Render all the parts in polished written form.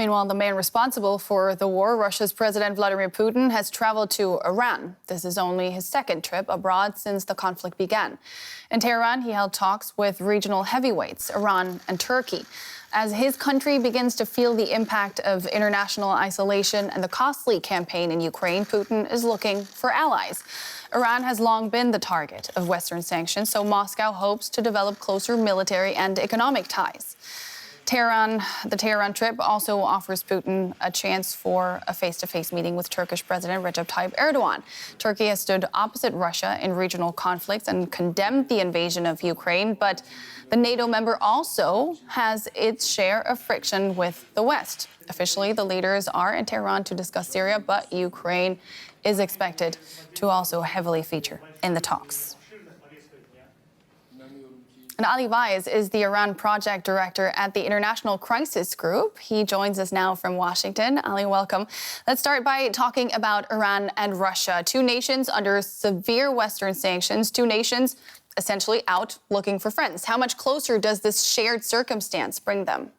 Meanwhile, the man responsible for the war, Russia's President Vladimir Putin, has traveled to Iran. This is only his second trip abroad since the conflict began. In Tehran, he held talks with regional heavyweights, Iran and Turkey. As his country begins to feel the impact of international isolation and the costly campaign in Ukraine, Putin is looking for allies. Iran has long been the target of Western sanctions, so Moscow hopes to develop closer military and economic ties. The Tehran trip also offers Putin a chance for a face-to-face meeting with Turkish President Recep Tayyip Erdogan. Turkey has stood opposite Russia in regional conflicts and condemned the invasion of Ukraine, but the NATO member also has its share of friction with the West. Officially, the leaders are in Tehran to discuss Syria, but Ukraine is expected to also heavily feature in the talks. And Ali Vaiz is the Iran project director at the International Crisis Group. He joins us now from Washington. Ali, welcome. Let's start by talking about Iran and Russia, two nations under severe Western sanctions, two nations essentially out looking for friends. How much closer does this shared circumstance bring them?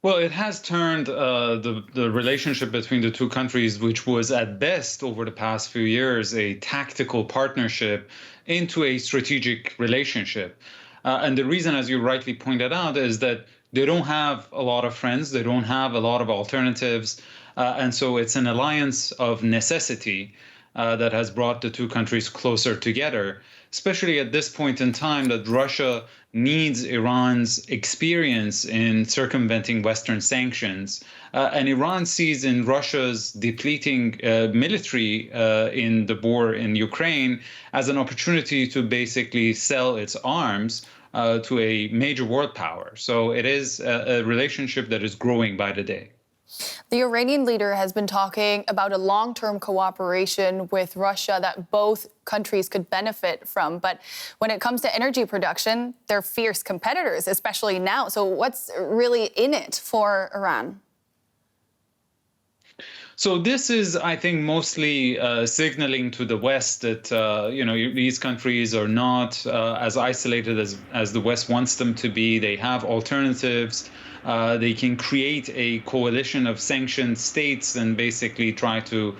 Well, it has turned the relationship between the two countries, which was at best over the past few years a tactical partnership, into a strategic relationship. And the reason, as you rightly pointed out, is that they don't have a lot of friends, they don't have a lot of alternatives, and so it's an alliance of necessity that has brought the two countries closer together, especially at this point in time that Russia needs Iran's experience in circumventing Western sanctions. And Iran sees in Russia's depleting military in the war in Ukraine as an opportunity to basically sell its arms to a major world power. So it is a relationship that is growing by the day. The Iranian leader has been talking about a long-term cooperation with Russia that both countries could benefit from. But when it comes to energy production, they're fierce competitors, especially now. So what's really in it for Iran? So this is, I think, mostly signaling to the West that these countries are not as isolated as the West wants them to be. They have alternatives. They can create a coalition of sanctioned states and basically try to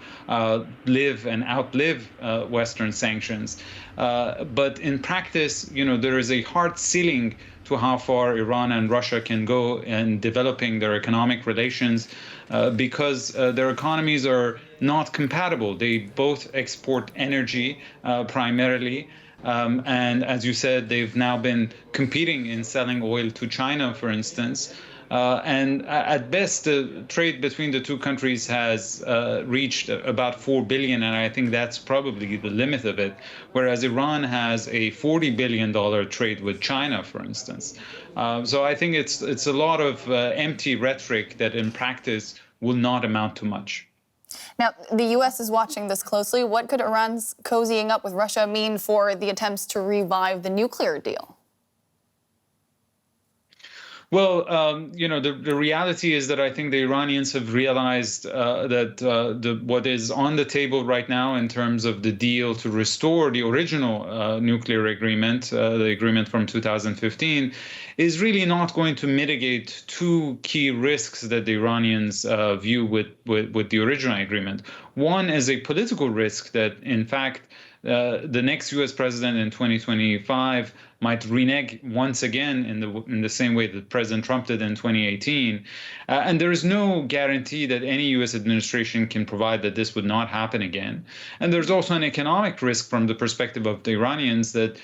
live and outlive Western sanctions. But in practice, there is a hard ceiling to how far Iran and Russia can go in developing their economic relations because their economies are not compatible. They both export energy primarily. And as you said, they've now been competing in selling oil to China, for instance. And at best, the trade between the two countries has reached about $4 billion, and I think that's probably the limit of it, whereas Iran has a $40 billion trade with China, for instance. So I think it's a lot of empty rhetoric that in practice will not amount to much. Now, the U.S. is watching this closely. What could Iran's cozying up with Russia mean for the attempts to revive the nuclear deal? Well, the reality is that I think the Iranians have realized that what is on the table right now in terms of the deal to restore the original nuclear agreement, the agreement from 2015, is really not going to mitigate two key risks that the Iranians view with the original agreement. One is a political risk that, in fact, the next U.S. president in 2025 might renege once again in the same way that President Trump did in 2018. And there is no guarantee that any U.S. administration can provide that this would not happen again. And there's also an economic risk from the perspective of the Iranians that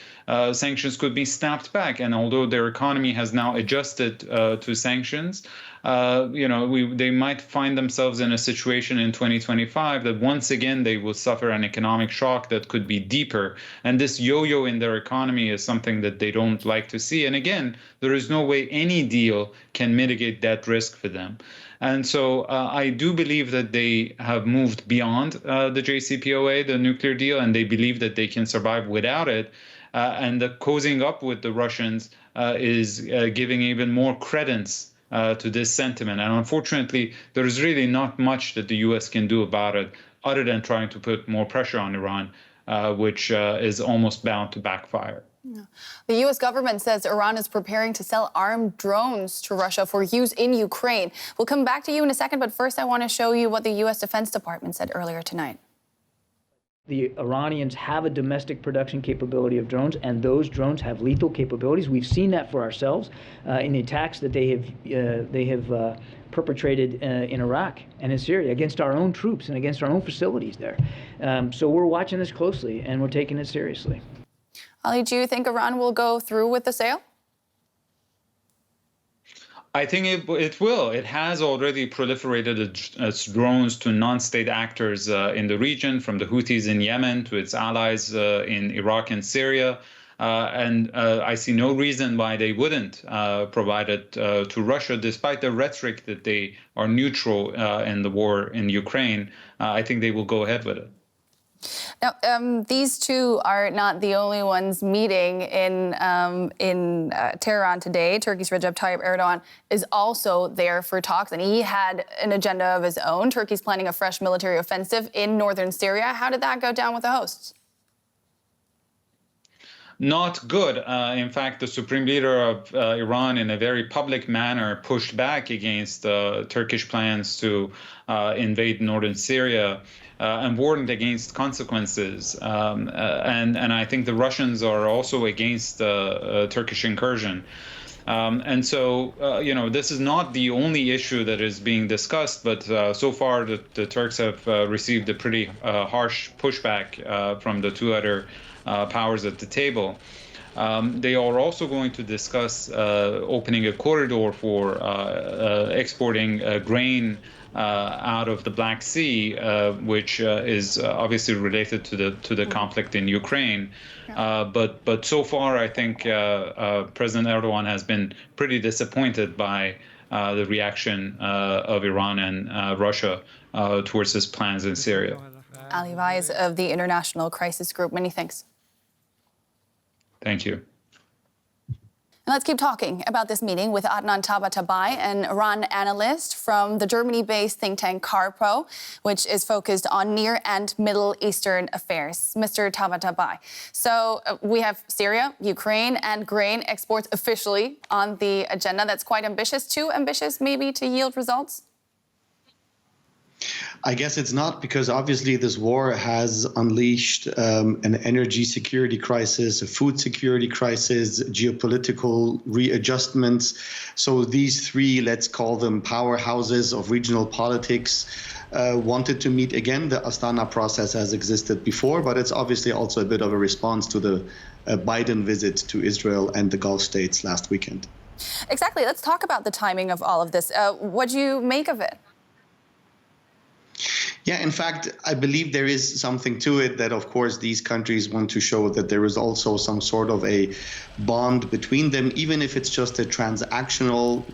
sanctions could be snapped back. And although their economy has now adjusted to sanctions, they might find themselves in a situation in 2025 that once again they will suffer an economic shock that could be deeper. And this yo-yo in their economy is something that they don't like to see. And again, there is no way any deal can mitigate that risk for them. And so I do believe that they have moved beyond the JCPOA, the nuclear deal, and they believe that they can survive without it. And the cozying up with the Russians is giving even more credence to this sentiment. And unfortunately, there is really not much that the U.S. can do about it other than trying to put more pressure on Iran, which is almost bound to backfire. The U.S. government says Iran is preparing to sell armed drones to Russia for use in Ukraine. We'll come back to you in a second, but first I want to show you what the U.S. Defense Department said earlier tonight. The Iranians have a domestic production capability of drones, and those drones have lethal capabilities. We've seen that for ourselves in the attacks that they have perpetrated in Iraq and in Syria against our own troops and against our own facilities there. So we're watching this closely, and we're taking it seriously. Ali, do you think Iran will go through with the sale? I think it will. It has already proliferated its drones to non-state actors in the region, from the Houthis in Yemen to its allies in Iraq and Syria. And I see no reason why they wouldn't provide it to Russia, despite the rhetoric that they are neutral in the war in Ukraine. I think they will go ahead with it. Now, these two are not the only ones meeting in Tehran today. Turkey's Recep Tayyip Erdogan is also there for talks, and he had an agenda of his own. Turkey's planning a fresh military offensive in northern Syria. How did that go down with the hosts? Not good. In fact, the supreme leader of Iran, in a very public manner, pushed back against Turkish plans to invade northern Syria and warned against consequences. And I think the Russians are also against Turkish incursion. And so, this is not the only issue that is being discussed, but so far the Turks have received a pretty harsh pushback from the two other powers at the table. They are also going to discuss opening a corridor for exporting grain out of the Black Sea, which is obviously related to the conflict in Ukraine. But so far, I think President Erdogan has been pretty disappointed by the reaction of Iran and Russia towards his plans in Syria. Ali Vaiz of the International Crisis Group, many thanks. Thank you. And let's keep talking about this meeting with Adnan Tabatabai, an Iran analyst from the Germany-based think tank CARPRO, which is focused on Near and Middle Eastern affairs. Mr. Tabatabai, so we have Syria, Ukraine, and grain exports officially on the agenda. That's quite ambitious. Too ambitious, maybe, to yield results? I guess it's not, because obviously this war has unleashed an energy security crisis, a food security crisis, geopolitical readjustments. So these three, let's call them powerhouses of regional politics, wanted to meet again. The Astana process has existed before, but it's obviously also a bit of a response to the Biden visit to Israel and the Gulf states last weekend. Exactly. Let's talk about the timing of all of this. What do you make of it? Yeah, in fact, I believe there is something to it that, of course, these countries want to show that there is also some sort of a bond between them, even if it's just a transactional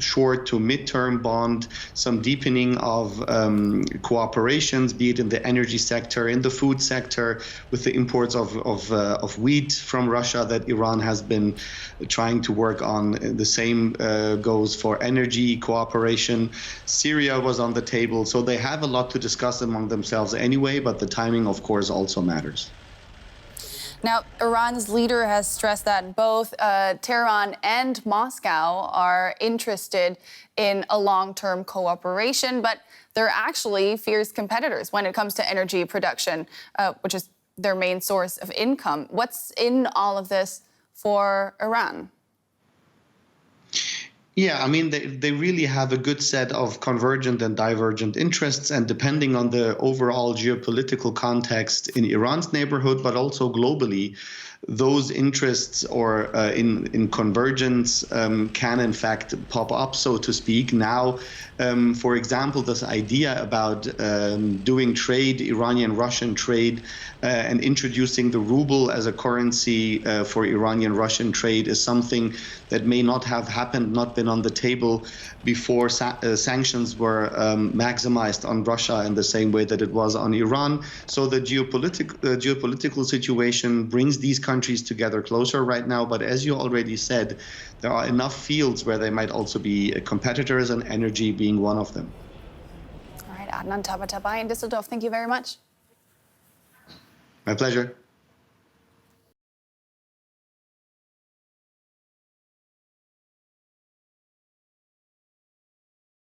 short to midterm bond, some deepening of cooperations, be it in the energy sector, in the food sector, with the imports of wheat from Russia that Iran has been trying to work on. The same goes for energy cooperation. Syria was on the table, so they have a lot to discuss among themselves anyway, but the timing, of course, also matters. Now, Iran's leader has stressed that both Tehran and Moscow are interested in a long-term cooperation, but they're actually fierce competitors when it comes to energy production, which is their main source of income. What's in all of this for Iran? Yeah, I mean, they really have a good set of convergent and divergent interests, and depending on the overall geopolitical context in Iran's neighborhood, but also globally, those interests or in convergence can in fact pop up, so to speak. Now, for example, this idea about doing trade, Iranian-Russian trade, and introducing the ruble as a currency for Iranian-Russian trade is something that may not have happened, not been on the table before sanctions were maximized on Russia in the same way that it was on Iran. So the geopolitical situation brings these countries together closer right now. But as you already said, there are enough fields where they might also be competitors, and energy being one of them. All right, Adnan Tabatabai in Düsseldorf, thank you very much. My pleasure.